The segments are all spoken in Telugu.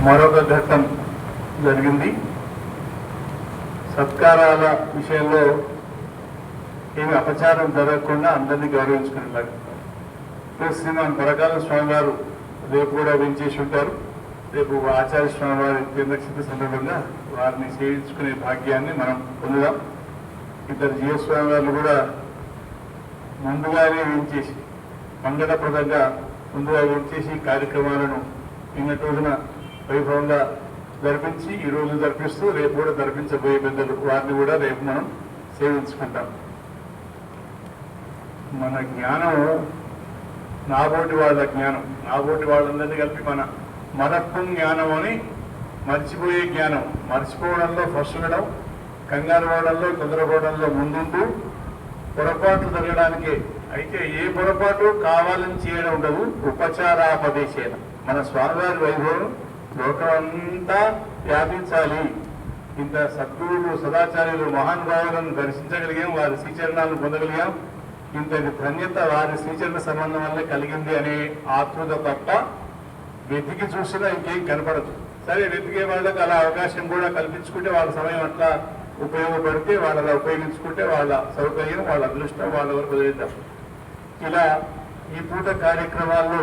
మరొక ఘట్టం జరిగింది. సత్కారాల విషయంలో ఏమి అపచారం జరగకుండా అందరినీ గౌరవించుకునేలాగా శ్రీమాన్ పరకాల స్వామి వారు రేపు కూడా వించేసి ఉంటారు. రేపు ఆచార్య స్వామి వారి నక్షత్ర సందర్భంగా వారిని సేవించుకునే భాగ్యాన్ని మనం పొందుదాం. ఇద్దరు జీవస్వామి వారిని కూడా ముందుగానే వించేసి మంగళప్రదంగా ముందుగా వించేసి కార్యక్రమాలను నిన్నటి రోజున వైభవంగా జరిపించి ఈరోజు జరిపిస్తూ రేపు కూడా జరిపించబోయే పెద్దలు వారిని కూడా రేపు మనం సేవించుకుంటాం. మన జ్ఞానం నాబోటి వాళ్ళ జ్ఞానం, నాబోటి వాళ్ళందరినీ కలిపి మనత్వం జ్ఞానం అని మర్చిపోయే జ్ఞానం. మర్చిపోవడంలో ఫస్ట్ ఉండడం, కంగారు పడడంలో తొందరపడడంలో ముందుంటూ పొరపాట్లు జరగడానికే. అయితే ఏ పొరపాటు కావాలని చేయడం ఉండదు. ఉపచారాపదేశేన మన స్వామివారి వైభవం లోకమంతా వ్యాపించాలి. ఇంత సద్గురువులు సదాచార్యులు మహానుభావులను దర్శించగలిగాం, వారి శ్రీచరణాలను పొందగలిగాం. ఇంతటి ధన్యత వారి శ్రీచరణ సంబంధం వల్లే కలిగింది అనే ఆతృత తప్ప వెతికి చూసినా ఇంకేం కనపడదు. సరే, వెతికే వాళ్ళకి అలా అవకాశం కూడా కల్పించుకుంటే వాళ్ళ సమయం అట్లా ఉపయోగపడితే వాళ్ళ ఉపయోగించుకుంటే వాళ్ళ సౌకర్యం, వాళ్ళ అదృష్టం వాళ్ళ వరకు వదిలేద్దాం. ఇలా ఈ పూట కార్యక్రమాల్లో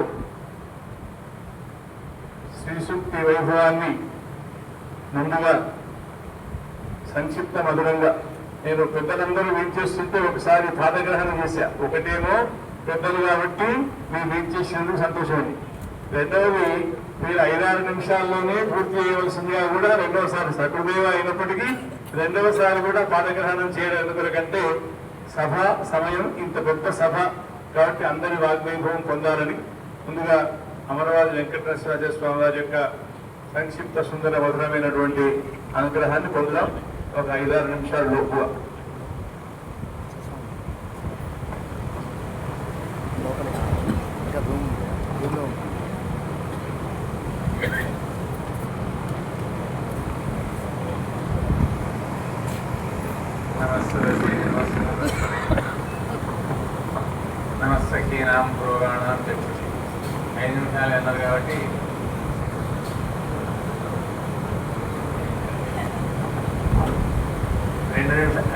శ్రీ సూక్తి వైభవాన్ని ముందుగా సంక్షిప్త మధురంగా నేను పెద్దలందరూ వీడ్చేస్తుంటే ఒకసారి పాదగ్రహణం చేశా. ఒకటేమో పెద్దలు కాబట్టి మీరు వీడ్చేసినందుకు సంతోషం ఉంది. రెండవది మీరు 5-6 నిమిషాల్లోనే పూర్తి చేయవలసిందిగా కూడా రెండవసారి సకృదేవ అయినప్పటికీ రెండవసారి కూడా పాదగ్రహణం చేయడం ఎందుకంటే సభ సమయం ఇంత పెద్ద సభ కాబట్టి అందరి వాగ్వైభవం పొందాలని ముందుగా అమరవాది వెంకటేశ్వర స్వామి వారి యొక్క సంక్షిప్త సుందర మధురమైనటువంటి అనుగ్రహాన్ని పొందుదాం. ఒక 5-6 నిమిషాల లోపు నమస్సఖీనాం పురోగాణాం చక్షుషి 5 నిమిషాలు అన్నారు కాబట్టి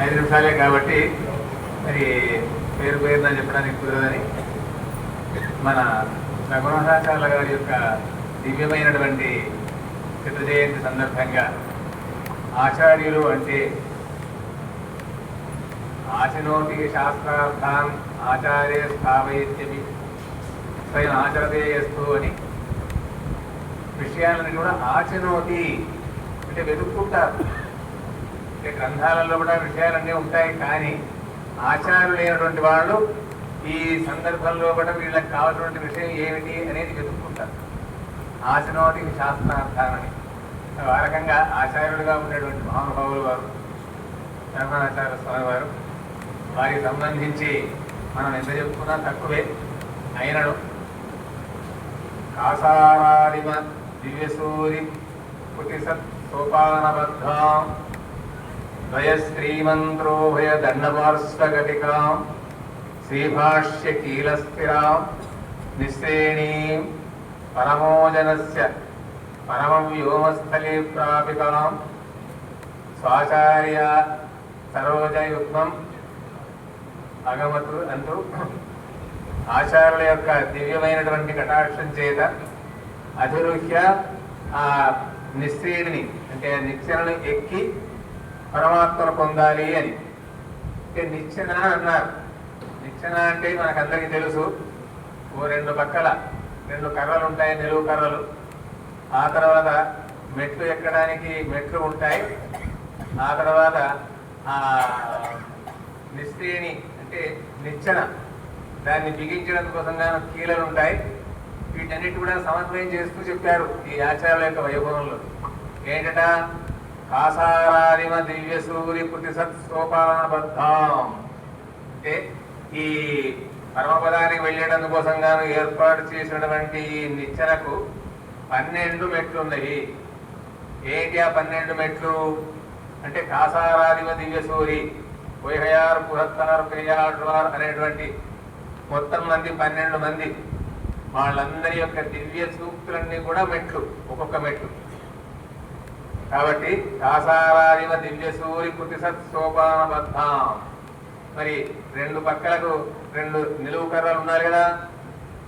ఐదు నిమిషాలే కాబట్టి మరి పేరు పేరున చెప్పడానికి కుదరదని మన రఘునాథాచార్యుల గారి యొక్క దివ్యమైనటువంటి శత జయంతి సందర్భంగా ఆచార్యులు అంటే ఆచనోతి శాస్త్రార్థాన్ ఆచార్య స్థాపయత్యమి స్వయం ఆచరతేయస్తు అని విషయాలను కూడా ఆచనోతి అంటే వెతుక్కుంటారు. అంటే గ్రంథాలలో కూడా విషయాలన్నీ ఉంటాయి, కానీ ఆచార్యులు లేనటువంటి వాళ్ళు ఈ సందర్భంలో కూడా వీళ్ళకి కావాల్సినటువంటి విషయం ఏమిటి అనేది వెతుక్కుంటారు. ఆచనోతి శాస్త్రార్థానని ఆ రకంగా ఆచార్యులుగా ఉండేటువంటి మహానుభావులు వారు రఘునాథాచార్య స్వామి వారు. వారికి సంబంధించి మనం ఎంత చెప్పుకున్నా తక్కువే. అయినడు కాసారాదిమ దివ్యసూరి కుటిసత్ సోపానబద్ధాం ద్వయశ్రీమంత్రోభయ దండపార్శ్వగతికాం శ్రీభాష్య కీలస్థిరాం నిశ్రేణీం పరమోజనస్య పరమం వ్యోమస్థలే ప్రాపితాం స్వాచార్య సరోజయుగ్మం అగమతు అంటూ ఆచార్యుల యొక్క దివ్యమైనటువంటి కటాక్షం చేత అధిరుహ్య ఆ నిశ్రేణిని అంటే నిచ్చెనను ఎక్కి పరమాత్మను పొందాలి అని. అంటే నిచ్చెన అన్నారు. నిచ్చెన అంటే మనకందరికీ తెలుసు, ఓ 2 పక్కల 2 కర్రలు ఉంటాయి, నిలువు కర్రలు. ఆ తర్వాత మెట్లు ఎక్కడానికి మెట్లు ఉంటాయి. ఆ తర్వాత ఆ నిశ్రేణి అంటే నిచ్చెన దాన్ని బిగించడం కోసంగా కీలలు ఉంటాయి. వీటన్నిటి కూడా సమన్వయం చేస్తూ చెప్పారు ఈ ఆచార్యుల యొక్క వైభవంలో. ఏంటట? కాసారాదిమ దివ్య సూర్య కుటిసత్ సోపానబద్ధాం అంటే ఈ పరమపదానికి వెళ్ళేటందు కోసంగా ఏర్పాటు చేసినటువంటి నిచ్చెనకు 12 మెట్లు ఉన్నవి. ఏంటి ఆ 12 మెట్లు అంటే కాసారాదిమ దివ్య సూరి వైహయార్ పురత్తార్ పెరియాడ్వార్ అనేటువంటి మొత్తం మంది 12 మంది వాళ్ళందరి యొక్క దివ్య సూక్తులన్నీ కూడా మెట్లు, ఒక్కొక్క మెట్లు. కాబట్టి దాసారాదివ దివ్య సూరి కృతి సత్సోపానబద్ధాం. మరి రెండు పక్కలకు రెండు నిలువు కర్రలు ఉన్నారు కదా.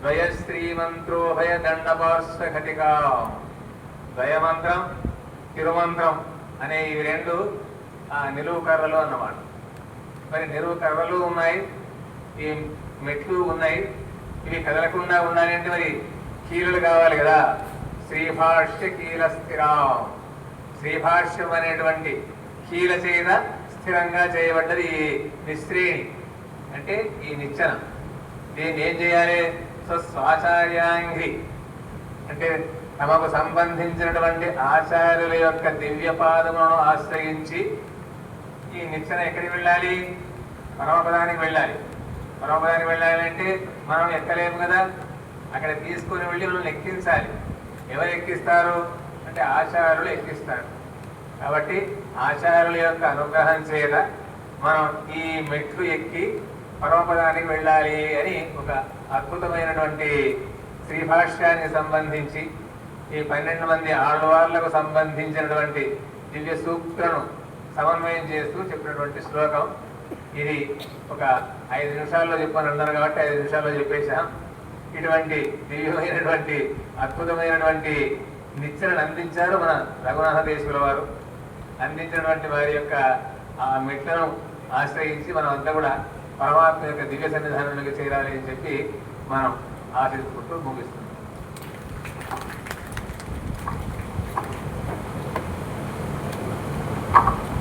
ద్వయ శ్రీమంత్రోభయ దండపార్శ్వ ఘటికా, ద్వయమంత్రం తిరుమంత్రం అనే ఇవి రెండు నిలువు కర్రలు అన్నమాట. మరి నిలువు కర్రలు ఉన్నాయి, ఈ మెట్లు ఉన్నాయి. ఇవి కదలకుండా ఉండాలి అంటే మరి కీలులు కావాలి కదా. శ్రీభాష్య కీల స్థిరం, శ్రీభాష్యం అనేటువంటి కీల చేత స్థిరంగా చేయబడ్డది ఈ నిశ్రేణి అంటే ఈ నిచ్చెన. దీన్ని ఏం చేయాలి? స్వాచార్యాంఘ్రి అంటే తమకు సంబంధించినటువంటి ఆచార్యుల యొక్క దివ్య పాదములను ఆశ్రయించి ఈ నిచ్చెన ఎక్కడికి వెళ్ళాలి? పరమపదానికి వెళ్ళాలి. పరమపదానికి వెళ్ళాలి అంటే మనం ఎక్కలేము కదా, అక్కడ తీసుకొని వెళ్ళి మనం ఎక్కించాలి. ఎవరు ఎక్కిస్తారు అంటే ఆచార్యులు ఎక్కిస్తారు. కాబట్టి ఆచార్యుల యొక్క అనుగ్రహం చేత మనం ఈ మెట్లు ఎక్కి పరమపదానికి వెళ్ళాలి అని ఒక అద్భుతమైనటువంటి శ్రీభాష్యానికి సంబంధించి ఈ 12 మంది ఆళ్వార్లకు సంబంధించినటువంటి దివ్య సూక్తులను సమన్వయం చేస్తూ చెప్పినటువంటి శ్లోకం ఇది. ఒక 5 నిమిషాల్లో చెప్పని అన్నారు కాబట్టి 5 నిమిషాల్లో చెప్పేశాం. ఇటువంటి దివ్యమైనటువంటి అద్భుతమైనటువంటి నిచ్చెనను అందించారు మన రఘునాథ దేశుల వారు. అందించినటువంటి వారి యొక్క ఆ మెట్లను ఆశ్రయించి మనం అంతా కూడా పరమాత్మ యొక్క దివ్య సన్నిధానంలోకి చేరాలి అని చెప్పి మనం ఆశించుకుంటూ ముగిస్తున్నాం.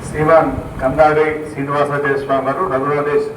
శ్రీమాన్ కందాడి శ్రీనివాసాచార్య స్వామి గారు రఘునాథేశ్వరం